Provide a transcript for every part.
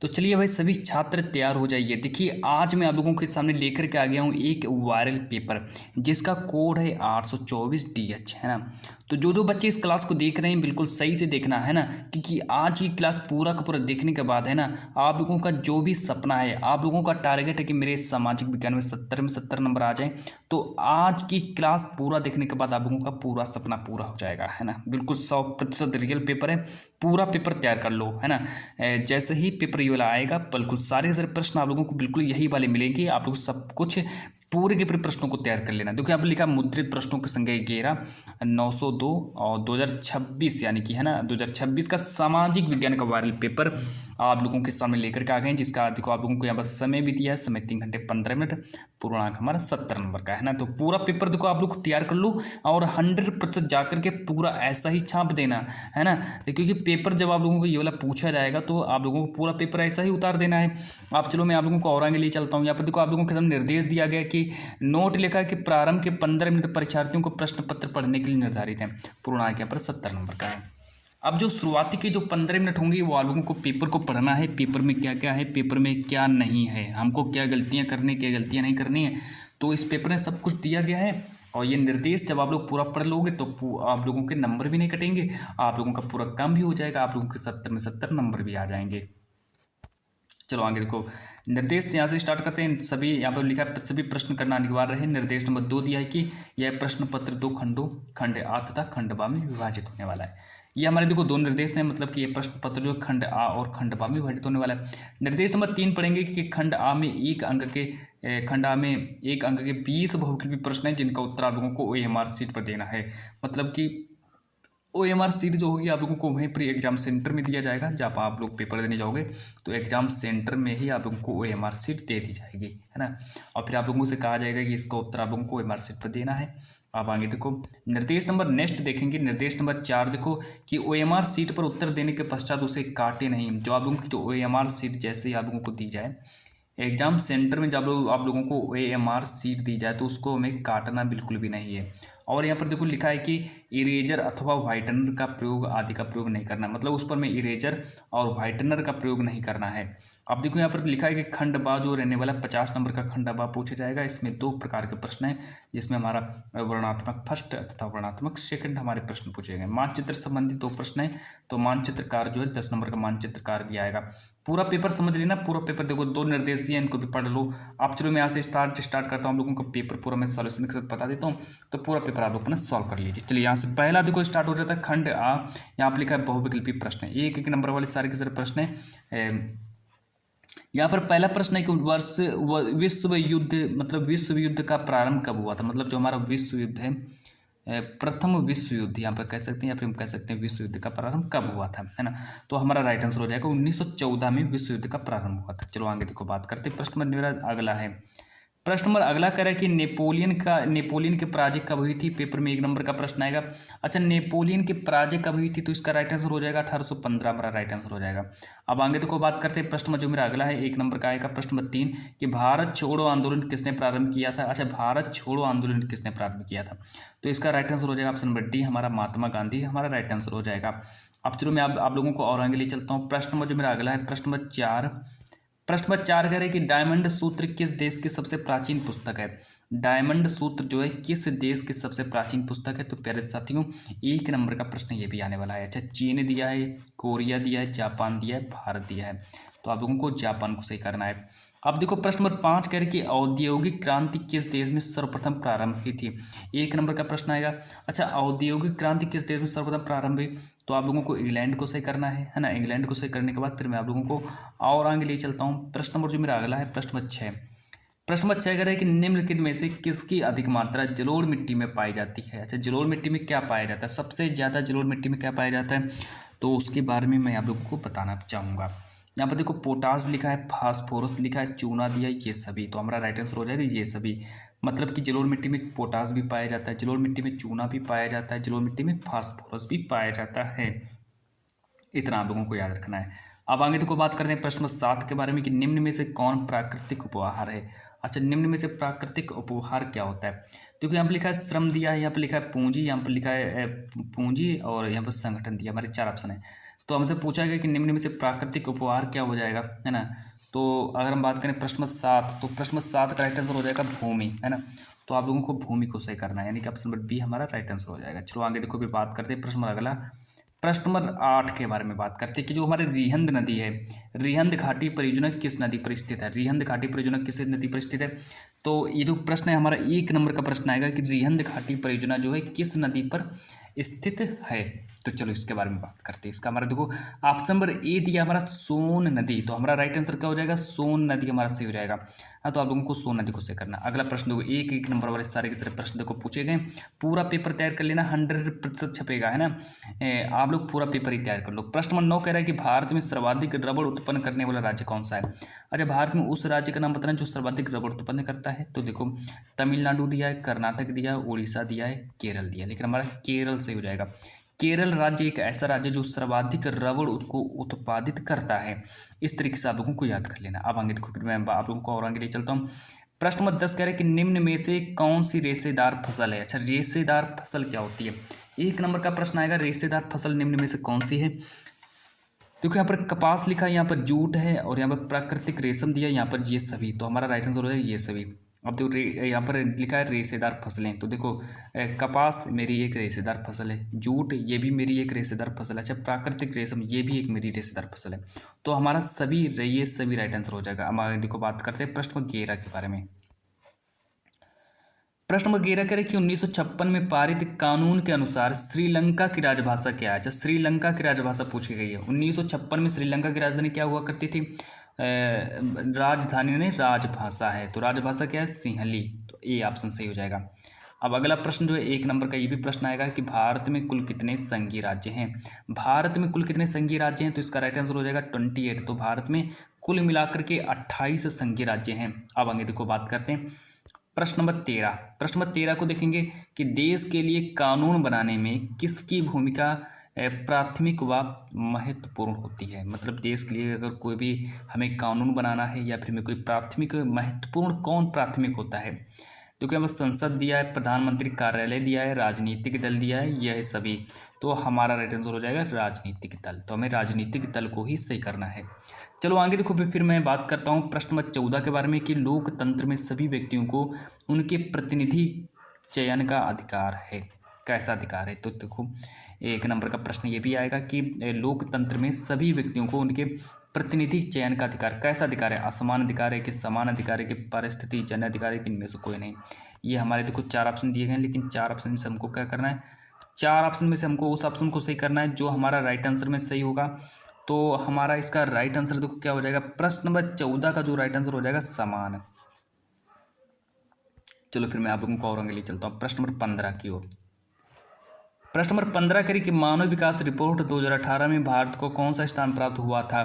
तो चलिए भाई सभी छात्र तैयार हो जाइए। देखिए आज मैं आप लोगों के सामने लेकर के आ गया हूँ एक वायरल पेपर जिसका कोड है 824DH, है ना। तो जो बच्चे इस क्लास को देख रहे हैं बिल्कुल सही से देखना है ना, क्योंकि आज की क्लास पूरा का पूरा देखने के बाद है ना, आप लोगों का जो भी सपना है, आप लोगों का टारगेट है कि मेरे सामाजिक विज्ञान में 70 नंबर आ जाए, तो आज की क्लास पूरा देखने के बाद आप लोगों का पूरा सपना पूरा हो जाएगा, है ना। बिल्कुल 100% रियल पेपर है, पूरा पेपर तैयार कर लो, है ना। जैसे ही पेपर ये वाला आएगा बिल्कुल सारे सारे प्रश्न आप लोगों को बिल्कुल यही वाले मिलेंगे। आप लोग सब कुछ पूरे के पूरे प्रश्नों को तैयार कर लेना। देखो यहाँ पर लिखा मुद्रित प्रश्नों की संख्या 11 902 और 2026 यानी कि, है ना, 2026 का सामाजिक विज्ञान का वायरल पेपर आप लोगों के सामने लेकर के आ गए, जिसका देखो आप लोगों को यहाँ पर समय भी दिया है, समय 3 घंटे 15 मिनट, पूर्णांक हमारा 70 नंबर का, है ना। तो पूरा पेपर देखो आप लोग तैयार कर लो और 100% जाकर के पूरा ऐसा ही छाप देना, है ना। क्योंकि पेपर जब आप लोगों को ये वाला पूछा जाएगा तो आप लोगों को पूरा पेपर ऐसा ही उतार देना है। आप चलो मैं आप लोगों को और आगे ले चलता हूँ। यहाँ पर देखो आप लोगों के सामने निर्देश दिया गया कि नोट लिखा है कि प्रारंभ के 15 मिनट परीक्षार्थियों को प्रश्न पत्र पढ़ने के लिए निर्धारित है, पूर्णांक यहाँ पर 70 नंबर का है। अब जो शुरुआती के जो 15 मिनट होंगे वो आप लोगों को पेपर को पढ़ना है, पेपर में क्या क्या है, पेपर में क्या नहीं है, हमको क्या गलतियां करनी, क्या गलतियां नहीं करनी है, तो इस पेपर में सब कुछ दिया गया है। और ये निर्देश जब आप लोग पूरा पढ़ लोगे तो आप लोगों के नंबर भी नहीं कटेंगे, आप लोगों का पूरा काम भी हो जाएगा, आप लोगों के 70 में 70 नंबर भी आ जाएंगे। चलो आगे देखो, निर्देश यहाँ से स्टार्ट करते हैं। सभी यहाँ पर लिखा है सभी प्रश्न करना अनिवार्य है। निर्देश नंबर 2 दिया है कि यह प्रश्न पत्र 2 खंडों, खंड आ तथा खंड बा में विभाजित होने वाला है। ये हमारे देखो 2 निर्देश हैं, मतलब कि ये प्रश्न पत्र जो खंड आ और खंड बा में विभाजित होने वाला है। निर्देश नंबर 3 पढ़ेंगे कि खंड आ में 1 अंक के 20 बहुविकल्पी प्रश्न हैं जिनका उत्तर आप लोगों को OMR शीट पर देना है। मतलब कि OMR शीट जो होगी आप लोगों को वहीं पर एग्जाम सेंटर में दिया जाएगा। जब आप लोग पेपर देने जाओगे तो एग्जाम सेंटर में ही आप लोगों को OMR शीट दे दी जाएगी, है ना। और फिर आप लोगों से कहा जाएगा कि इसका उत्तर आप लोगों को OMR शीट पर देना है। अब आगे देखो निर्देश नंबर नेक्स्ट देखेंगे, निर्देश नंबर 4 देखो कि OMR शीट पर उत्तर देने के पश्चात उसे काटे नहीं। जो आप लोगों की जो OMR शीट जैसे ही आप लोगों को दी जाए एग्जाम सेंटर में, जब आप लोगों को OMR शीट दी जाए तो उसको हमें काटना बिल्कुल भी नहीं है। और यहाँ पर देखो लिखा है कि इरेजर अथवा व्हाइटनर का प्रयोग आदि का प्रयोग नहीं करना, मतलब उस पर में इरेजर और व्हाइटनर का प्रयोग नहीं करना है। अब देखो यहाँ पर लिखा है कि खंड बा जो रहने वाला 50 नंबर का खंड बा पूछा जाएगा। इसमें 2 प्रकार के प्रश्न हैं, जिसमें हमारा वर्णात्मक फर्स्ट तथा वर्णात्मक सेकंड हमारे प्रश्न पूछे गए। मानचित्र संबंधी 2 प्रश्न है, तो मानचित्रकार जो है 10 नंबर का मानचित्रकार भी आएगा। पूरा पेपर समझ लेना, पूरा पेपर देखो 2 निर्देश दिए, इनको भी पढ़ लो। आप चलो मैं यहाँ से स्टार्ट करता हूँ, आप लोगों को पेपर पूरा मैं सॉल्यूशन के साथ बता देता हूँ, तो पूरा पेपर आप लोग अपना सॉल्व कर लीजिए। चलिए यहाँ से पहला देखो स्टार्ट हो जाता है खंड आ। यहाँ पर लिखा है बहुविकल्पी प्रश्न है, 1 नंबर वाले सारे के सारे प्रश्न है। यहाँ पर पहला प्रश्न है कि विश्व युद्ध, मतलब विश्व युद्ध का प्रारंभ कब हुआ था, मतलब जो हमारा विश्व युद्ध है, प्रथम विश्व युद्ध यहाँ पर कह सकते हैं, या फिर हम कह सकते हैं विश्व युद्ध का प्रारंभ कब हुआ था, है ना। तो हमारा राइट आंसर हो जाएगा 1914 में विश्व युद्ध का प्रारंभ हुआ था। चलो आगे देखो बात करते हैं। प्रश्न नंबर मेरा अगला है, प्रश्न नंबर अगला कह रहा है कि नेपोलियन की पराजय कब हुई थी। पेपर में 1 नंबर का प्रश्न आएगा। अच्छा, नेपोलियन की पराजय कब हुई थी, तो इसका राइट आंसर हो जाएगा 1815, हमारा राइट आंसर हो जाएगा। अब आगे देखो बात करते हैं। प्रश्न जो मेरा अगला है 1 नंबर का आएगा। प्रश्न नंबर 3 कि भारत छोड़ो आंदोलन किसने प्रारंभ किया था। अच्छा, भारत छोड़ो आंदोलन किसने प्रारंभ किया था, तो इसका राइट आंसर हो जाएगा ऑप्शन नंबर डी, हमारा महात्मा गांधी, हमारा राइट आंसर हो जाएगा। अब चलो मैं आप लोगों को और आगे ले चलता हूँ। प्रश्न नंबर जो मेरा अगला है, प्रश्न नंबर 4 कह रहे हैं कि डायमंड सूत्र किस देश की सबसे प्राचीन पुस्तक है। डायमंड सूत्र जो है किस देश की सबसे प्राचीन पुस्तक है, तो प्यारे साथियों 1 नंबर का प्रश्न ये भी आने वाला है। अच्छा, चीन दिया है, कोरिया दिया है, जापान दिया है, भारत दिया है, तो आप लोगों को जापान को सही करना है। अब देखो प्रश्न नंबर 5 कह रहे कि औद्योगिक क्रांति किस देश में सर्वप्रथम प्रारंभ हुई थी। 1 नंबर का प्रश्न आएगा। अच्छा, औद्योगिक क्रांति किस देश में सर्वप्रथम प्रारंभ हुई, तो आप लोगों को इंग्लैंड को सही करना है ना। इंग्लैंड को सही करने के बाद फिर मैं आप लोगों को और आगे ले चलता हूँ। प्रश्न नंबर जो मेरा अगला है, प्रश्न नंबर 6 कह रहा है कि निम्नलिखित में से किसकी अधिक मात्रा जलोढ़ मिट्टी में पाई जाती है। अच्छा, जलोढ़ मिट्टी में क्या पाया जाता है, सबसे ज़्यादा जलोढ़ मिट्टी में क्या पाया जाता है, तो उसके बारे में मैं आप लोगों को बताना चाहूँगा। यहाँ पर देखो पोटास लिखा है, फास्फोरस लिखा है, चूना दिया है, ये सभी, तो हमारा राइट आंसर हो जाएगा ये सभी। मतलब कि जलोढ़ मिट्टी में पोटास भी पाया जाता है, जलोढ़ मिट्टी में चूना भी पाया जाता है, जलोढ़ मिट्टी में फास्फोरस भी पाया जाता है। इतना आप लोगों को याद रखना है। अब आगे देखो बात करते हैं प्रश्न 7 के बारे में कि निम्न में से कौन प्राकृतिक उपहार है। अच्छा, निम्न में से प्राकृतिक उपहार क्या होता है, क्योंकि यहाँ पर लिखा है श्रम दिया है, यहाँ पर लिखा है पूंजी, यहाँ पर लिखा है पूंजी, और यहाँ पर संगठन दिया, हमारे 4 ऑप्शन है। तो हमसे पूछा गया कि निम्न में से प्राकृतिक उपहार क्या हो जाएगा, है ना। तो अगर हम बात करें प्रश्न नंबर 7, तो प्रश्न नंबर 7 का राइट आंसर हो जाएगा भूमि, है ना। तो आप लोगों को भूमि को सही करना है, यानी कि ऑप्शन नंबर बी हमारा राइट आंसर हो जाएगा। चलो आगे देखो, फिर बात करते हैं प्रश्न नंबर अगला। प्रश्न नंबर 8 के बारे में बात करते हैं कि जो हमारे रिहंद नदी है, रिहंद घाटी परियोजना किस नदी पर स्थित है। रिहंद घाटी परियोजना किस नदी पर स्थित है। तो ये जो प्रश्न है हमारा 1 नंबर का प्रश्न आएगा कि रिहंद घाटी परियोजना जो है किस नदी पर स्थित है। तो चलो इसके बारे में बात करते हैं। इसका हमारा देखो ऑप्शन नंबर ए दिया हमारा सोन नदी, तो हमारा राइट आंसर क्या हो जाएगा, सोन नदी हमारा सही हो जाएगा। हाँ, तो आप लोगों को सोन नदी को सही करना। अगला प्रश्न देखो, 1 नंबर वाले सारे के सारे प्रश्न देखो पूछे गए। पूरा पेपर तैयार कर लेना, 100% छपेगा, है ना। आप लोग पूरा पेपर ही तैयार कर लो। प्रश्न नंबर 9 कह रहा है कि भारत में सर्वाधिक रबड़ उत्पन्न करने वाला राज्य कौन सा है। अच्छा, भारत में उस राज्य का नाम बताना जो सर्वाधिक रबड़ उत्पन्न करता है। तो देखो तमिलनाडु दिया है, कर्नाटक दिया है, उड़ीसा दिया है, केरल दिया है, लेकिन हमारा केरल सही हो जाएगा। केरल राज्य एक ऐसा राज्य जो सर्वाधिक रबड़ को उत्पादित करता है। इस तरीके से आप लोगों को याद कर लेना। अब आगे देखो, फिर मैं आप लोगों को और आगे ले चलता हूँ। प्रश्न नंबर 10 कह रहे हैं कि निम्न में से कौन सी रेशेदार फसल है। अच्छा, रेशेदार फसल क्या होती है, 1 नंबर का प्रश्न आएगा। रेशेदार फसल निम्न में से कौन सी है। देखो यहाँ पर कपास लिखा है, यहाँ पर जूट है, और यहाँ पर प्राकृतिक रेशम दिया है, यहाँ पर ये सभी। तो हमारा राइट आंसर हो जाएगा ये सभी। अब देखो यहाँ पर लिखा है रेशेदार फसलें, तो देखो कपास मेरी एक रेशेदार फसल है, जूट ये भी मेरी एक रेशेदार फसल है। अच्छा, प्राकृतिक रेशम ये भी एक मेरी रेशेदार फसल है। तो हमारा सभी ये सभी राइट आंसर हो जाएगा। अब आगे देखो बात करते हैं प्रश्न 11 के बारे में। प्रश्न नंबर 11 करें कि 1956 में पारित कानून के अनुसार श्रीलंका की राजभाषा क्या है। अच्छा, श्रीलंका की राजभाषा पूछी गई है। 1956 में श्रीलंका की राजधानी क्या हुआ करती थी, राजधानी नहीं राजभाषा है, तो राजभाषा क्या है, सिंहली। तो ए ऑप्शन सही हो जाएगा। अब अगला प्रश्न जो है 1 नंबर का, ये भी प्रश्न आएगा कि भारत में कुल कितने संघीय राज्य हैं। भारत में कुल कितने संघीय राज्य हैं, तो इसका राइट आंसर हो जाएगा 28। तो भारत में कुल मिलाकर के 28 संघीय राज्य हैं। अब आगे देखो बात करते हैं प्रश्न नंबर 13। प्रश्न नंबर 13 को देखेंगे कि देश के लिए कानून बनाने में किसकी भूमिका प्राथमिक व महत्वपूर्ण होती है। मतलब देश के लिए अगर कोई भी हमें कानून बनाना है या फिर हमें कोई प्राथमिक महत्वपूर्ण कौन प्राथमिक होता है। तो क्या बस संसद दिया है, प्रधानमंत्री कार्यालय दिया है, राजनीतिक दल दिया है, यह सभी। तो हमारा राइट आंसर हो जाएगा राजनीतिक दल। तो हमें राजनीतिक दल को ही सही करना है। चलो आगे देखो, फिर मैं बात करता हूँ प्रश्न नंबर 14 के बारे में कि लोकतंत्र में सभी व्यक्तियों को उनके प्रतिनिधि चयन का अधिकार है। कैसा अधिकार है, तो देखो 1 नंबर का प्रश्न ये भी आएगा कि लोकतंत्र में सभी व्यक्तियों को उनके प्रतिनिधि चयन का अधिकार। कैसा अधिकार है, असमान अधिकार है कि समान अधिकार है कि परिस्थिति जन्य अधिकार है कि इनमें से कोई नहीं। ये हमारे देखो 4 ऑप्शन दिए गए हैं, लेकिन 4 ऑप्शन में से हमको क्या करना है, 4 ऑप्शन में से हमको उस ऑप्शन को सही करना है जो हमारा राइट आंसर में सही होगा। तो हमारा इसका राइट आंसर देखो क्या हो जाएगा, प्रश्न नंबर 14 का जो राइट आंसर हो जाएगा समान। चलो फिर मैं आप लोगों को और आगे ले चलता हूँ प्रश्न नंबर 15 की ओर। प्रश्न नंबर 15 करें कि मानव विकास रिपोर्ट 2018 में भारत को कौन सा स्थान प्राप्त हुआ था।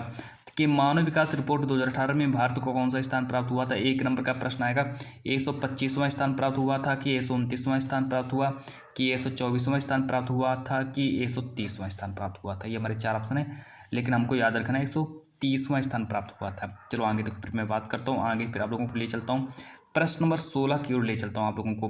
कि मानव विकास रिपोर्ट 2018 में भारत को कौन सा स्थान प्राप्त हुआ था। 1 नंबर का प्रश्न आएगा, 125वां स्थान प्राप्त हुआ था कि 129वां स्थान प्राप्त हुआ कि 124वां स्थान प्राप्त हुआ था कि 130वां स्थान प्राप्त हुआ था। ये हमारे 4 ऑप्शन है, लेकिन हमको याद रखना है 130वां स्थान प्राप्त हुआ था। चलो आगे देखो, फिर मैं बात करता हूँ आगे, फिर आप लोगों को ले चलता हूँ प्रश्न नंबर 16 की ओर ले चलता हूँ आप लोगों को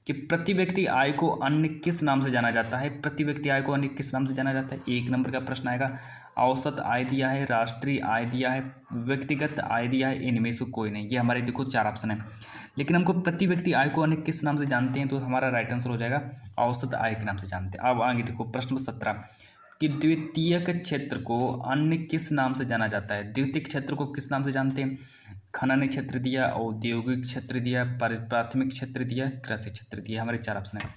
कि प्रति व्यक्ति आय को अन्य किस नाम से जाना जाता है। प्रति व्यक्ति आय को अन्य किस नाम से जाना जाता है। 1 नंबर का प्रश्न आएगा, औसत आय दिया है, राष्ट्रीय आय दिया है, व्यक्तिगत आय दिया है, इनमें से कोई नहीं। ये हमारे देखो 4 ऑप्शन है, लेकिन हमको प्रति व्यक्ति आय को अन्य किस नाम से जानते हैं, तो हमारा राइट आंसर हो जाएगा औसत आय के नाम से जानते हैं। अब आगे देखो प्रश्न नंबर 17 कि द्वितीयक क्षेत्र को अन्य किस नाम से जाना जाता है। द्वितीयक क्षेत्र को किस नाम से जानते हैं। खनन क्षेत्र दिया, औद्योगिक क्षेत्र दिया, प्राथमिक क्षेत्र दिया, कृषि क्षेत्र दिया। हमारे 4 ऑप्शन है,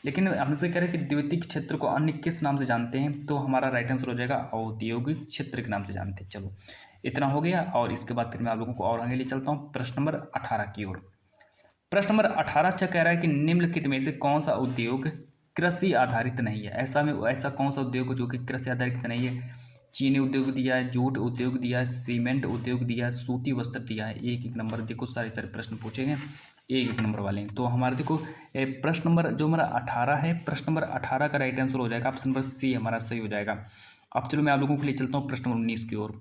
लेकिन हमसे कह रहे हैं कि द्वितीयक क्षेत्र को अन्य किस नाम से जानते हैं, तो हमारा राइट आंसर हो जाएगा औद्योगिक क्षेत्र के नाम से जानते हैं। चलो इतना हो गया, और इसके बाद फिर मैं आप लोगों को और आगे ले चलता हूँ प्रश्न नंबर 18 की ओर। प्रश्न नंबर 18 अच्छा कह रहा है कि निम्नलिखित में से कौन सा उद्योग कृषि आधारित नहीं है। ऐसा कौन सा उद्योग जो कि कृषि आधारित नहीं है। चीनी उद्योग दिया है, जूट उद्योग दिया है, सीमेंट उद्योग दिया है, सूती वस्त्र दिया है। 1-1 नंबर देखो सारे प्रश्न पूछे गए 1-1 नंबर वाले हैं। तो हमारे देखो प्रश्न नंबर जो हमारा 18 है, प्रश्न नंबर 18 का राइट आंसर हो जाएगा ऑप्शन नंबर सी हमारा सही हो जाएगा। अब चलो मैं आप लोगों को ले चलता हूँ प्रश्न नंबर 19 की ओर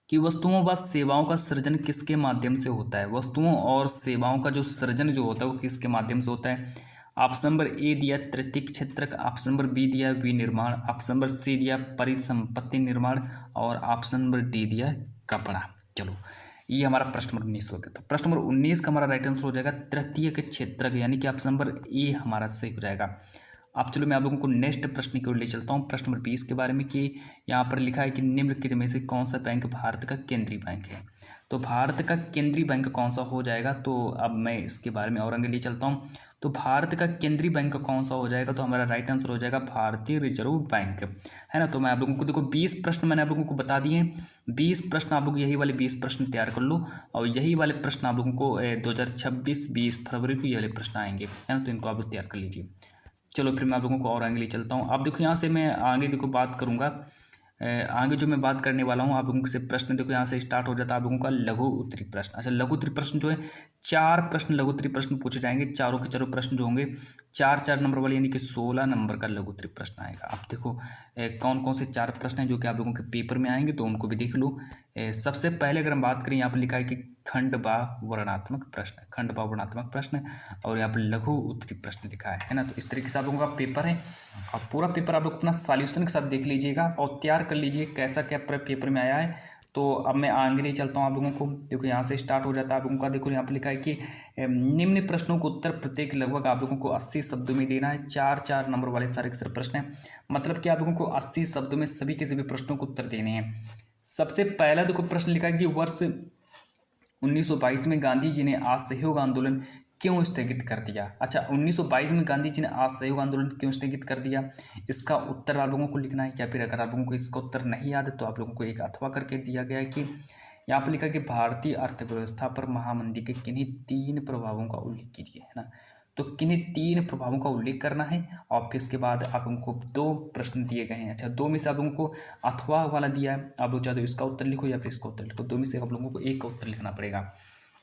कि वस्तुओं व सेवाओं का सृजन किसके माध्यम से होता है। वस्तुओं और सेवाओं का जो सृजन जो होता है वो किसके माध्यम से होता है। ऑप्शन नंबर ए दिया तृतीयक क्षेत्रक, ऑप्शन नंबर बी दिया विनिर्माण, ऑप्शन नंबर सी दिया परिसंपत्ति निर्माण और ऑप्शन नंबर डी दिया कपड़ा। चलो ये हमारा प्रश्न नंबर 19 हो गया। तो प्रश्न नंबर 19 का हमारा राइट आंसर हो जाएगा तृतीयक क्षेत्रक, यानी कि ऑप्शन नंबर ए हमारा सही हो जाएगा। अब चलो मैं आप लोगों को नेक्स्ट प्रश्न की ओर ले चलता हूँ, प्रश्न नंबर 20 के बारे में, कि यहाँ पर लिखा है कि निम्नलिखित में से कौन सा बैंक भारत का केंद्रीय बैंक है। तो भारत का केंद्रीय बैंक कौन सा हो जाएगा, तो अब मैं इसके बारे में और आगे ले चलता हूँ। तो भारत का केंद्रीय बैंक कौन सा हो जाएगा, तो हमारा राइट आंसर हो जाएगा भारतीय रिजर्व बैंक, है ना। तो मैं आप लोगों को देखो 20 प्रश्न मैंने आप लोगों को बता दिए हैं। 20 प्रश्न आप लोग यही वाले 20 प्रश्न तैयार कर लो, और यही वाले प्रश्न आप लोगों को 2026 20 फरवरी को ये वाले प्रश्न आएंगे, है ना। तो इनको आप लोग तैयार कर लीजिए। चलो फिर मैं आप लोगों को और आगे ले चलता हूँ। आप देखो यहाँ से मैं आगे देखो बात करूँगा, आगे जो मैं बात करने वाला हूँ आप लोगों से प्रश्न देखो यहाँ से स्टार्ट हो जाता है आप लोगों का लघु उत्तरी प्रश्न। अच्छा, लघु उत्तरी प्रश्न जो है 4 प्रश्न लघु उत्तरी प्रश्न पूछे जाएंगे, चारों के चारों प्रश्न जो होंगे 4 नंबर वाले, यानी कि 16 नंबर का लघु उत्तरी प्रश्न आएगा। अब देखो कौन कौन से 4 प्रश्न हैं जो कि आप लोगों के पेपर में आएंगे, तो उनको भी देख लो। सबसे पहले अगर हम बात करें, यहाँ पर लिखा है कि खंड बा वर्णात्मक प्रश्न, खंड बा वर्णात्मक प्रश्न, और यहाँ पर लघु उत्तरी प्रश्न लिखा है ना। तो इस तरीके से आप लोगों का पेपर है, और पूरा पेपर आप लोग अपना सॉल्यूशन के साथ देख लीजिएगा और तैयार कर लीजिए कैसा क्या पेपर में आया है। तो अब मैं आगे नहीं चलता हूँ आप लोगों को। देखो यहाँ से स्टार्ट हो जाता है आप लोगों का। देखो यहाँ पर लिखा है कि निम्न प्रश्नों को उत्तर प्रत्येक लगभग आप लोगों को 80 शब्दों में देना है। 4 नंबर वाले सारे के सारे प्रश्न हैं, मतलब कि आप लोगों को 80 शब्दों में सभी के सभी प्रश्नों को उत्तर देने हैं। सबसे पहला देखो प्रश्न लिखा है कि वर्ष 1922 में गांधी जी ने असहयोग आंदोलन क्यों स्थगित कर दिया। अच्छा, 1922 में गांधी जी ने असहयोग आंदोलन क्यों स्थगित कर दिया, इसका उत्तर आप लोगों को लिखना है। या फिर अगर आप लोगों को इसका उत्तर नहीं याद है तो आप लोगों को एक अथवा करके दिया गया है कि यहाँ पर लिखा कि भारतीय अर्थव्यवस्था पर महामंदी के किन्हीं 3 प्रभावों का उल्लेख कीजिए, है ना। तो किन्हीं 3 प्रभावों का उल्लेख करना है, और फिर इसके बाद आप लोगों को 2 प्रश्न दिए गए हैं। अच्छा, 2 में से आप लोगों को अथवा वाला दिया है, आप लोग चाहे तो इसका उत्तर लिखो या फिर इसका उत्तर लिखो, 2 में से आप लोगों को एक का उत्तर लिखना पड़ेगा।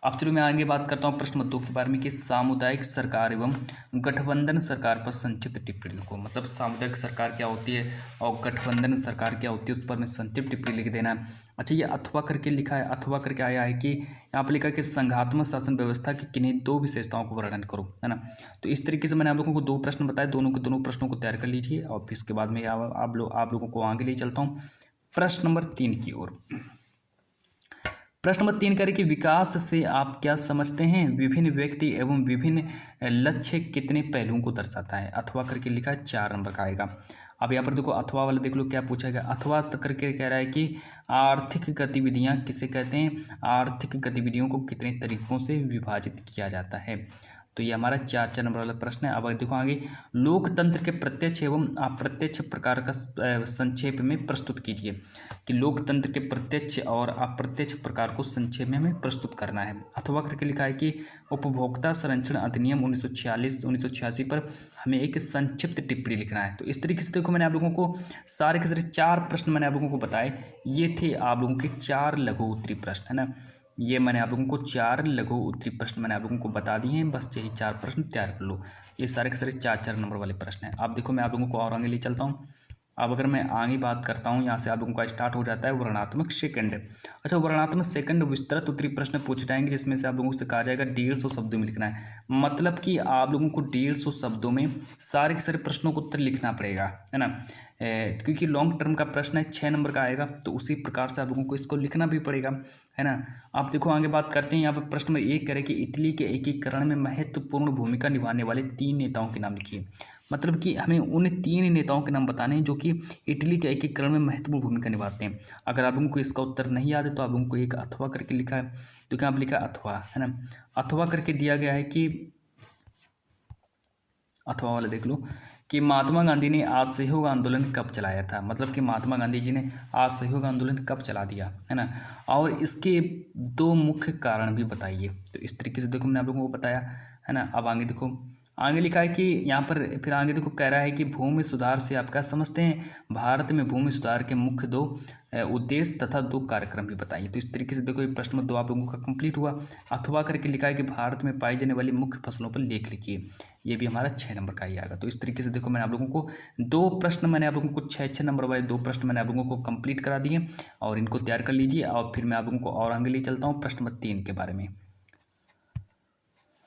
अब चलो मैं आगे बात करता हूँ प्रश्न नंबर 2 के बारे में, कि सामुदायिक सरकार एवं गठबंधन सरकार पर संक्षिप्त टिप्पणी लिखो। मतलब सामुदायिक सरकार क्या होती है और गठबंधन सरकार क्या होती है, उस पर मैं संक्षिप्त टिप्पणी लिख देना है। अच्छा, ये अथवा करके लिखा है, अथवा करके आया है कि यहाँ पर लिखा है कि संघात्मक शासन व्यवस्था की किन्हीं 2 विशेषताओं को वर्णन करो, है ना। तो इस तरीके से मैंने आप लोगों को 2 प्रश्न बताए, दोनों के दोनों प्रश्नों को तैयार कर लीजिए, और फिर इसके बाद में आप लोगों को आगे ले चलता हूँ प्रश्न नंबर 3 की ओर। प्रश्न नंबर 3 कह रहे कि विकास से आप क्या समझते हैं, विभिन्न व्यक्ति एवं विभिन्न लक्ष्य कितने पहलुओं को दर्शाता है। अथवा करके लिखा है, 4 नंबर का आएगा। अब यहाँ पर देखो अथवा वाला देख लो क्या पूछा गया। अथवा करके कह रहा है कि आर्थिक गतिविधियाँ किसे कहते हैं, आर्थिक गतिविधियों को कितने तरीकों से विभाजित किया जाता है। तो ये हमारा 4 नंबर वाला प्रश्न है। अब देखो आगे, लोकतंत्र के प्रत्यक्ष एवं अप्रत्यक्ष प्रकार का संक्षेप में प्रस्तुत कीजिए, कि लोकतंत्र के प्रत्यक्ष और अप्रत्यक्ष प्रकार को संक्षेप में हमें प्रस्तुत करना है। अथवा करके लिखा है कि उपभोक्ता संरक्षण अधिनियम 1986 पर हमें एक संक्षिप्त टिप्पणी लिखना है। तो इस तरीके से देखो मैंने आप लोगों को सारे के सारे 4 प्रश्न मैंने आप लोगों को बताए, ये थे आप लोगों के 4 लघु उत्तरी प्रश्न, है ना। ये मैंने आप लोगों को 4 लघु उत्तरी प्रश्न मैंने आप लोगों को बता दिए हैं, बस यही 4 प्रश्न तैयार कर लो। ये सारे के सारे 4 नंबर वाले प्रश्न हैं। अब देखो मैं आप लोगों को और आगे ले चलता हूँ। अब अगर मैं आगे बात करता हूँ, यहाँ से आप लोगों का स्टार्ट हो जाता है वर्णात्मक सेकंड। अच्छा, वर्णात्मक सेकंड विस्तृत उत्तरी प्रश्न पूछे जाएंगे, जिसमें से आप लोगों से कहा जाएगा 150 शब्दों में लिखना है। मतलब कि आप लोगों को 150 शब्दों में सारे के सारे प्रश्नों को उत्तर लिखना पड़ेगा, है ना। क्योंकि लॉन्ग टर्म का प्रश्न है, 6 नंबर का आएगा, तो उसी प्रकार से आप लोगों को इसको लिखना भी पड़ेगा, है ना। आप देखो आगे बात करते हैं। यहाँ पर प्रश्न नंबर 1 करें कि इटली के एकीकरण में महत्वपूर्ण भूमिका निभाने वाले 3 नेताओं के नाम लिखिए। मतलब कि हमें उन 3 नेताओं के नाम बताने हैं जो कि इटली के एकीकरण में महत्वपूर्ण भूमिका निभाते हैं। अगर आप लोगों को इसका उत्तर नहीं याद है तो आप लोगों को एक अथवा करके लिखा है, तो क्या आप लिखा है अथवा, है ना। अथवा करके दिया गया है कि अथवा वाला देख लो कि महात्मा गांधी ने असहयोग आंदोलन कब चलाया था। मतलब कि महात्मा गांधी जी ने असहयोग आंदोलन कब चला दिया, है ना। और इसके 2 मुख्य कारण भी बताइए। तो इस तरीके से देखो मैंने आप लोगों को बताया, है ना। अब आगे देखो, आगे लिखा है कि यहाँ पर फिर आगे देखो कह रहा है कि भूमि सुधार से आप क्या समझते हैं, भारत में भूमि सुधार के मुख्य 2 उद्देश्य तथा 2 कार्यक्रम भी बताइए। तो इस तरीके से देखो ये प्रश्न नंबर 2 आप लोगों का कंप्लीट हुआ। अथवा करके लिखा है कि भारत में पाई जाने वाली मुख्य फसलों पर लेख लिखिए। ये भी हमारा 6 नंबर का ही आएगा। तो इस तरीके से देखो मैंने आप लोगों को 2 प्रश्न मैंने आप लोगों को 6 नंबर वाले 2 प्रश्न मैंने आप लोगों को कंप्लीट करा दिए, और इनको तैयार कर लीजिए। और फिर मैं आप लोगों को और आगे ले चलता हूँ प्रश्न नंबर 3 के बारे में।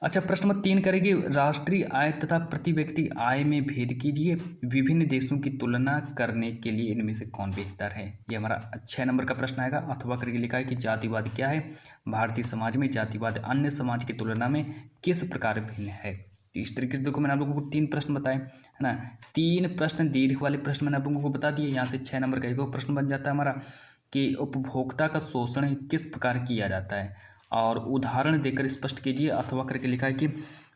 अच्छा, प्रश्न नंबर 3 करेंगे, राष्ट्रीय आय तथा प्रति व्यक्ति आय में भेद कीजिए, विभिन्न देशों की तुलना करने के लिए इनमें से कौन बेहतर है। ये हमारा 6 नंबर का प्रश्न आएगा। अथवा करके लिखा है कि जातिवाद क्या है, भारतीय समाज में जातिवाद अन्य समाज की तुलना में किस प्रकार भिन्न है। तो इस तरीके से देखो मैंने आप लोगों को 3 प्रश्न बताए, है ना। 3 प्रश्न दीर्घ वाले प्रश्न मैंने आप लोगों को बता दिए। यहाँ से 6 नंबर का एक प्रश्न बन जाता है हमारा कि उपभोक्ता का शोषण किस प्रकार किया जाता है, और उदाहरण देकर स्पष्ट कीजिए। अथवा करके लिखा है कि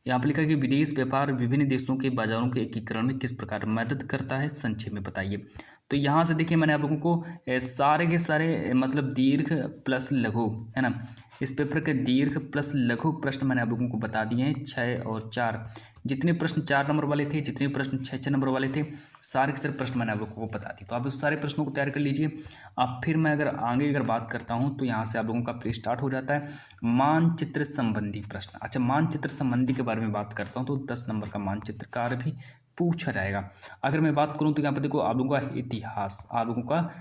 यहाँ पर लिखा है कि विदेश व्यापार विभिन्न देशों के बाजारों के एकीकरण में किस प्रकार मदद करता है, संक्षेप में बताइए। तो यहाँ से देखिए मैंने आप लोगों को सारे के सारे मतलब दीर्घ प्लस लघु, है ना, इस पेपर के दीर्घ प्लस लघु प्रश्न मैंने आप लोगों को बता दिए हैं। 6 और 4 जितने प्रश्न 4 नंबर वाले थे, जितने प्रश्न 6 नंबर वाले थे, सारे के सारे प्रश्न मैंने आप लोगों को बता दिए। तो आप उस सारे प्रश्नों को तैयार कर लीजिए। अब फिर मैं अगर बात करता हूँ तो यहाँ से आप लोगों का प्ले स्टार्ट हो जाता है मानचित्र संबंधी प्रश्न। अच्छा, मानचित्र संबंधी के बारे में बात करता हूँ तो 10 नंबर का मानचित्र कार्य भी पूछा जाएगा। अगर मैं बात करूँ तो यहाँ पर देखो आप लोगों का इतिहास, आप लोगों का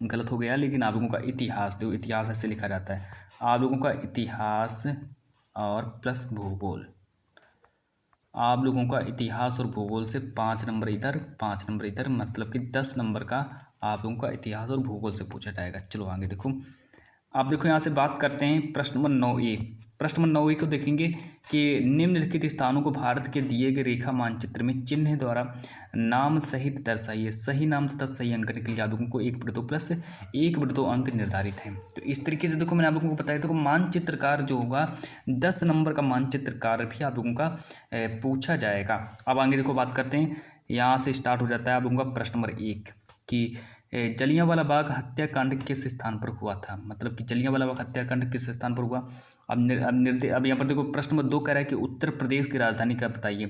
गलत हो गया, लेकिन आप लोगों का इतिहास, देखो इतिहास ऐसे लिखा जाता है, आप लोगों का इतिहास और प्लस भूगोल, आप लोगों का इतिहास और भूगोल से 5 नंबर इधर 5 नंबर इधर, मतलब कि 10 नंबर का आप लोगों का इतिहास और भूगोल से पूछा जाएगा। चलो आगे देखो, आप देखो यहाँ से बात करते हैं प्रश्न नंबर 9A। प्रश्न नंबर 9A को देखेंगे कि निम्नलिखित स्थानों को भारत के दिए गए रेखा मानचित्र में चिन्ह द्वारा नाम सहित दर्शाइए। सही नाम तथा सही अंक के लिए आप लोगों को 1/2 प्लस 1/2 अंक निर्धारित हैं। तो इस तरीके से देखो मैंने आप लोगों को बताया, देखो मानचित्रकार जो होगा 10 नंबर का मानचित्रकार भी आप लोगों का पूछा जाएगा। अब आगे देखो बात करते हैं, यहाँ से स्टार्ट हो जाता है आप लोगों का प्रश्न नंबर 1 कि जलियांवाला बाग हत्याकांड किस स्थान पर हुआ था, मतलब कि जलियांवाला बाग हत्याकांड किस स्थान पर हुआ। अब यहाँ पर देखो प्रश्न नंबर 2 कह रहा है कि उत्तर प्रदेश की राजधानी का बताइए।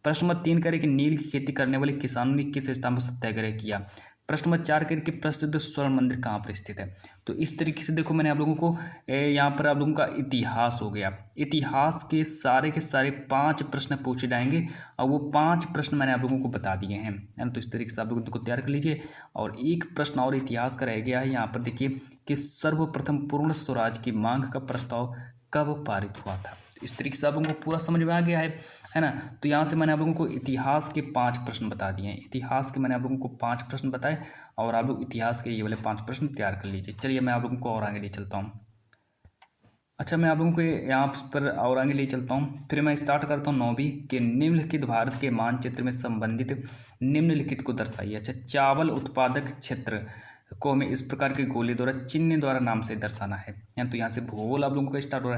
प्रश्न नंबर 3 कह रहे हैं कि नील की खेती करने वाले किसानों ने किस स्थान पर सत्याग्रह किया। प्रश्न नंबर 4 कह रहे कि प्रसिद्ध स्वर्ण मंदिर कहाँ पर स्थित है। तो इस तरीके से देखो मैंने आप लोगों को यहाँ पर आप लोगों का इतिहास हो गया, इतिहास के सारे 5 प्रश्न पूछे जाएंगे और वो 5 प्रश्न मैंने आप लोगों को बता दिए हैं, है ना। तो इस तरीके से आप लोगों को तैयार कर लीजिए। और एक प्रश्न और इतिहास का रह गया है, यहाँ पर देखिए कि सर्वप्रथम पूर्ण स्वराज की मांग का प्रस्ताव कब पारित हुआ था। इस तरीके से आप लोगों को पूरा समझ में आ गया है ना। तो यहाँ से मैंने आप लोगों को इतिहास के 5 प्रश्न बता दिए हैं, इतिहास के मैंने आप लोगों को 5 प्रश्न बताए, और आप लोग इतिहास के ये वाले 5 प्रश्न तैयार कर लीजिए। चलिए मैं आप लोगों को और आगे ले चलता हूँ। अच्छा, मैं आप लोगों को यहाँ पर और आगे ले चलता हूँ। फिर मैं स्टार्ट करता हूँ 9वीं कि निम्नलिखित भारत के मानचित्र में संबंधित निम्नलिखित को दर्शाइए। अच्छा, चावल उत्पादक क्षेत्र को हमें इस प्रकार के गोले द्वारा चिन्ह द्वारा नाम से दर्शाना है। तो यहाँ से भूगोल आप लोगों का स्टार्ट हो रहा है।